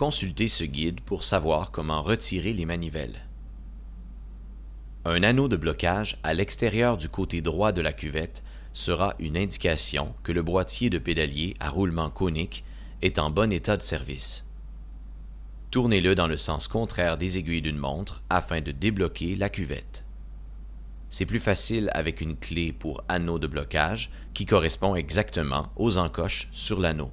consultez ce guide pour savoir comment retirer les manivelles. Un anneau de blocage à l'extérieur du côté droit de la cuvette sera une indication que le boîtier de pédalier à roulement conique est en bon état de service. Tournez-le dans le sens contraire des aiguilles d'une montre afin de débloquer la cuvette. C'est plus facile avec une clé pour anneau de blocage qui correspond exactement aux encoches sur l'anneau.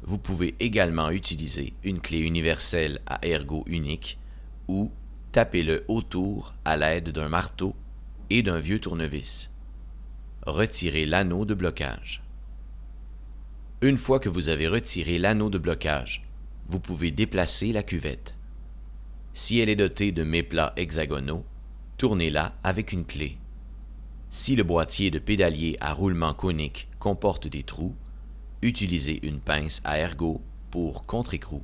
Vous pouvez également utiliser une clé universelle à ergot unique ou tapez-le autour à l'aide d'un marteau et d'un vieux tournevis. Retirez l'anneau de blocage. Une fois que vous avez retiré l'anneau de blocage, vous pouvez déplacer la cuvette. Si elle est dotée de méplats hexagonaux, tournez-la avec une clé. Si le boîtier de pédalier à roulement conique comporte des trous, utilisez une pince à ergot pour contre-écrou.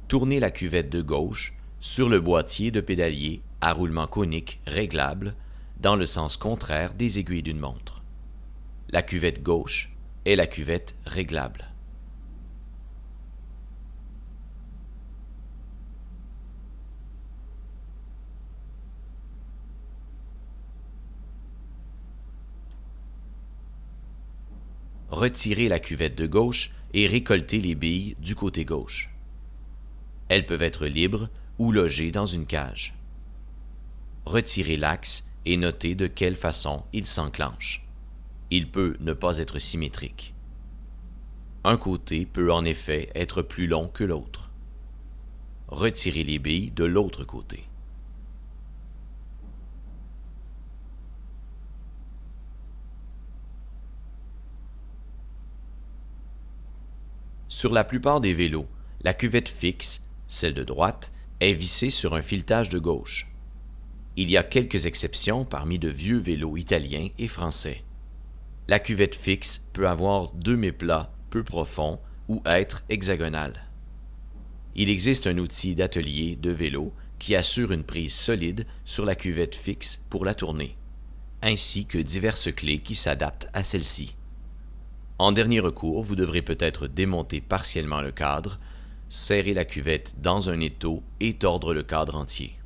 Tournez la cuvette de gauche sur le boîtier de pédalier à roulement conique réglable dans le sens contraire des aiguilles d'une montre. La cuvette gauche est la cuvette réglable. Retirez la cuvette de gauche et récoltez les billes du côté gauche. Elles peuvent être libres ou logées dans une cage. Retirez l'axe et notez de quelle façon il s'enclenche. Il peut ne pas être symétrique. Un côté peut en effet être plus long que l'autre. Retirez les billes de l'autre côté. Sur la plupart des vélos, la cuvette fixe, celle de droite, est vissée sur un filetage de gauche. Il y a quelques exceptions parmi de vieux vélos italiens et français. La cuvette fixe peut avoir deux méplats peu profonds ou être hexagonale. Il existe un outil d'atelier de vélo qui assure une prise solide sur la cuvette fixe pour la tourner, ainsi que diverses clés qui s'adaptent à celle-ci. En dernier recours, vous devrez peut-être démonter partiellement le cadre, serrer la cuvette dans un étau et tordre le cadre entier.